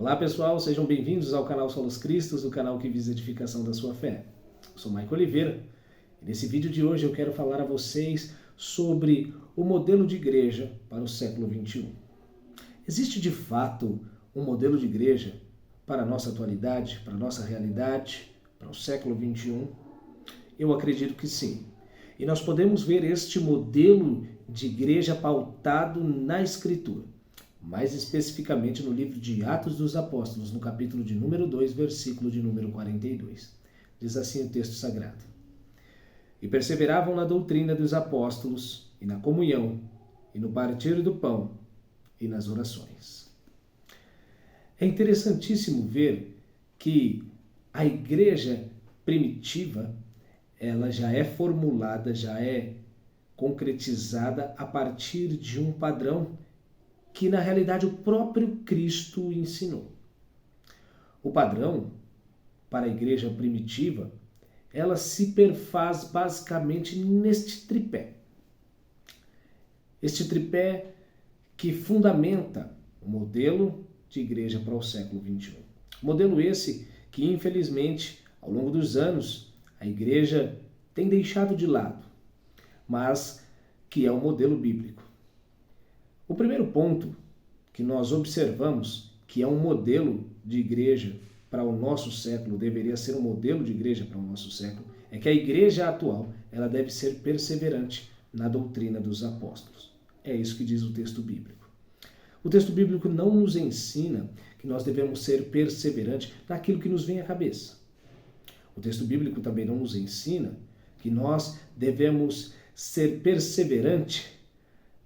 Olá pessoal, sejam bem-vindos ao canal Solos Cristos, o canal que visa a edificação da sua fé. Eu sou Maico Oliveira e nesse vídeo de hoje eu quero falar a vocês sobre o modelo de igreja para o século XXI. Existe de fato um modelo de igreja para a nossa atualidade, para a nossa realidade, para o século XXI? Eu acredito que sim. E nós podemos ver este modelo de igreja pautado na Escritura. Mais especificamente no livro de Atos dos Apóstolos, no capítulo de número 2, versículo de número 42. Diz assim o texto sagrado: E perseveravam na doutrina dos apóstolos, e na comunhão, e no partir do pão, e nas orações. É interessantíssimo ver que a igreja primitiva, ela já é formulada, já é concretizada a partir de um padrão que na realidade o próprio Cristo ensinou. O padrão para a igreja primitiva, ela se perfaz basicamente neste tripé. Este tripé que fundamenta o modelo de igreja para o século XXI. Modelo esse que, infelizmente, ao longo dos anos, a igreja tem deixado de lado, mas que é o modelo bíblico. O primeiro ponto que nós observamos que é um modelo de igreja para o nosso século, deveria ser um modelo de igreja para o nosso século, é que a igreja atual ela deve ser perseverante na doutrina dos apóstolos. É isso que diz o texto bíblico. O texto bíblico não nos ensina que nós devemos ser perseverantes naquilo que nos vem à cabeça. O texto bíblico também não nos ensina que nós devemos ser perseverantes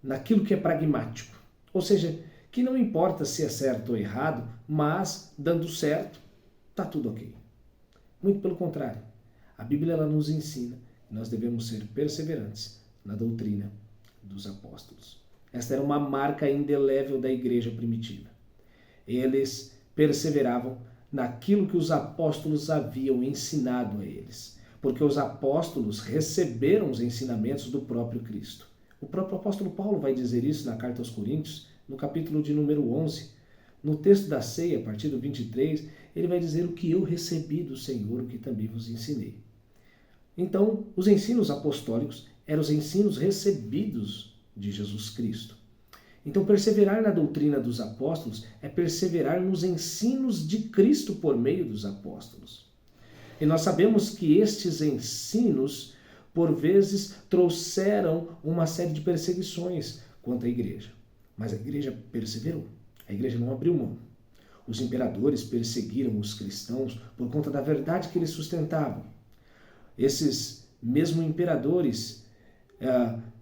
naquilo que é pragmático. Ou seja, que não importa se é certo ou errado, mas dando certo, está tudo ok. Muito pelo contrário. A Bíblia ela nos ensina que nós devemos ser perseverantes na doutrina dos apóstolos. Esta era uma marca indelével da igreja primitiva. Eles perseveravam naquilo que os apóstolos haviam ensinado a eles, porque os apóstolos receberam os ensinamentos do próprio Cristo. O próprio apóstolo Paulo vai dizer isso na carta aos Coríntios, no capítulo de número 11. No texto da ceia, a partir do 23, ele vai dizer: o que eu recebi do Senhor, o que também vos ensinei. Então, os ensinos apostólicos eram os ensinos recebidos de Jesus Cristo. Então, perseverar na doutrina dos apóstolos é perseverar nos ensinos de Cristo por meio dos apóstolos. E nós sabemos que estes ensinos, por vezes, trouxeram uma série de perseguições contra a igreja. Mas a igreja perseverou. A igreja não abriu mão. Os imperadores perseguiram os cristãos por conta da verdade que eles sustentavam. Esses mesmo imperadores,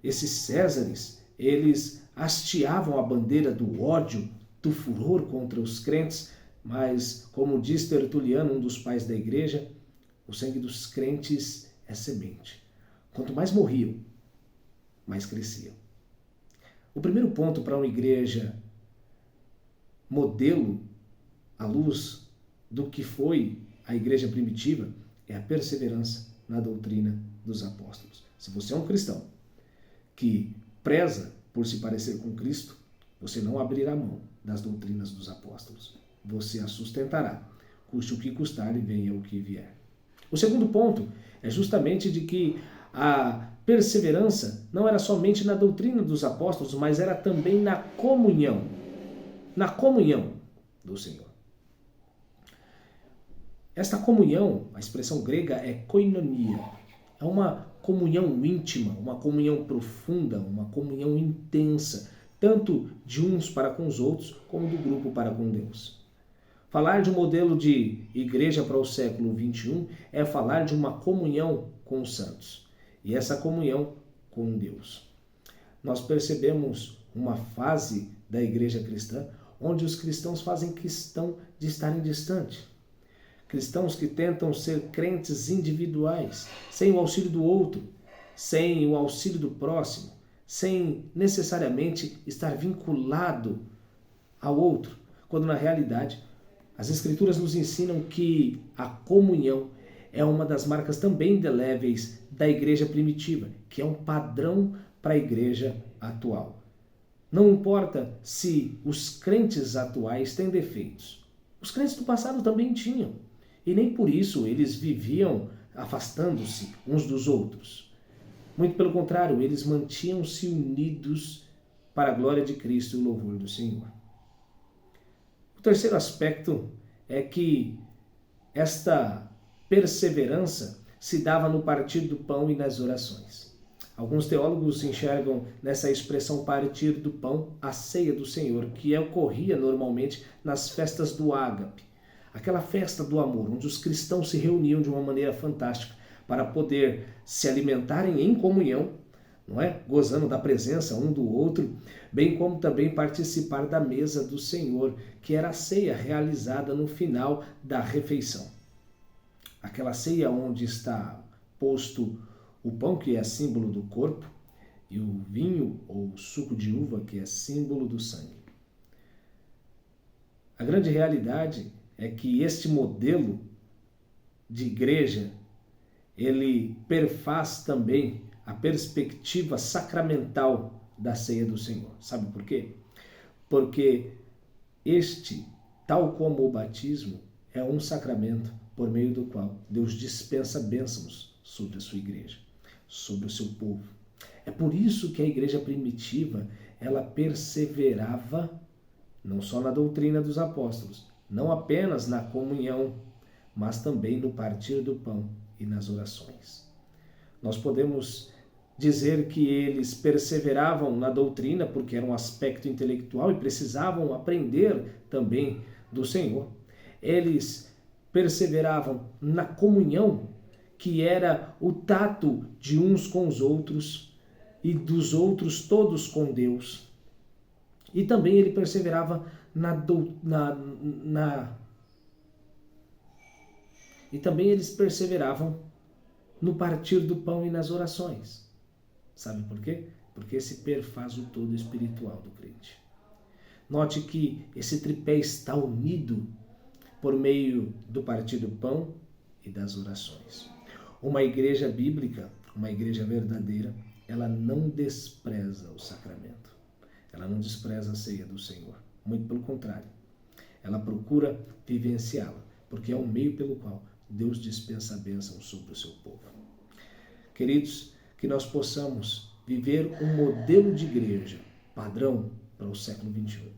esses Césares, eles hasteavam a bandeira do ódio, do furor contra os crentes, mas, como diz Tertuliano, um dos pais da igreja, o sangue dos crentes é semente. Quanto mais morriam, mais cresciam. O primeiro ponto para uma igreja modelo à luz do que foi a igreja primitiva é a perseverança na doutrina dos apóstolos. Se você é um cristão que preza por se parecer com Cristo, você não abrirá mão das doutrinas dos apóstolos. Você a sustentará, custe o que custar e venha o que vier. O segundo ponto é justamente de que a perseverança não era somente na doutrina dos apóstolos, mas era também na comunhão do Senhor. Esta comunhão, a expressão grega é koinonia, é uma comunhão íntima, uma comunhão profunda, uma comunhão intensa, tanto de uns para com os outros, como do grupo para com Deus. Falar de um modelo de igreja para o século XXI é falar de uma comunhão com os santos. E essa comunhão com Deus. Nós percebemos uma fase da igreja cristã onde os cristãos fazem questão de estarem distantes. Cristãos que tentam ser crentes individuais, sem o auxílio do outro, sem o auxílio do próximo, sem necessariamente estar vinculado ao outro, quando na realidade as Escrituras nos ensinam que a comunhão é uma das marcas também indeléveis da igreja primitiva, que é um padrão para a igreja atual. Não importa se os crentes atuais têm defeitos, Os crentes do passado também tinham. E nem por isso eles viviam afastando-se uns dos outros. Muito pelo contrário, eles mantinham-se unidos para a glória de Cristo e o louvor do Senhor. O terceiro aspecto é que esta perseverança se dava no partir do pão e nas orações. Alguns teólogos enxergam nessa expressão partir do pão a ceia do Senhor, que ocorria normalmente nas festas do ágape, aquela festa do amor, onde os cristãos se reuniam de uma maneira fantástica para poder se alimentarem em comunhão, não é? Gozando da presença um do outro, bem como também participar da mesa do Senhor, que era a ceia realizada no final da refeição. Aquela ceia onde está posto o pão, que é símbolo do corpo, e o vinho ou suco de uva, que é símbolo do sangue. A grande realidade é que este modelo de igreja, ele perfaz também a perspectiva sacramental da ceia do Senhor. Sabe por quê? Porque este, tal como o batismo, é um sacramento por meio do qual Deus dispensa bênçãos sobre a sua igreja, sobre o seu povo. É por isso que a igreja primitiva, ela perseverava não só na doutrina dos apóstolos, não apenas na comunhão, mas também no partir do pão e nas orações. Nós podemos dizer que eles perseveravam na doutrina porque era um aspecto intelectual e precisavam aprender também do Senhor. Eles perseveravam na comunhão, que era o tato de uns com os outros e dos outros todos com Deus. E também ele perseverava E também eles perseveravam no partir do pão e nas orações. Sabe por quê? Porque esse perfaz o todo espiritual do crente. Note que esse tripé está unido por meio do partir do pão e das orações. Uma igreja bíblica, uma igreja verdadeira, ela não despreza o sacramento. Ela não despreza a ceia do Senhor. Muito pelo contrário. Ela procura vivenciá-la, porque é o meio pelo qual Deus dispensa a bênção sobre o seu povo. Queridos, que nós possamos viver um modelo de igreja padrão para o século XXI.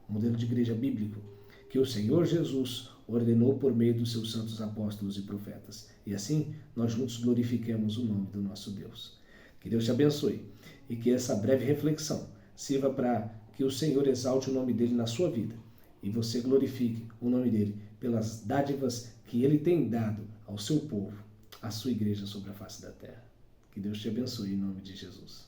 Um modelo de igreja bíblico que o Senhor Jesus ordenou por meio dos seus santos apóstolos e profetas. E assim, nós juntos glorifiquemos o nome do nosso Deus. Que Deus te abençoe e que essa breve reflexão sirva para que o Senhor exalte o nome dele na sua vida e você glorifique o nome dele pelas dádivas que ele tem dado ao seu povo, à sua igreja sobre a face da terra. Que Deus te abençoe em nome de Jesus.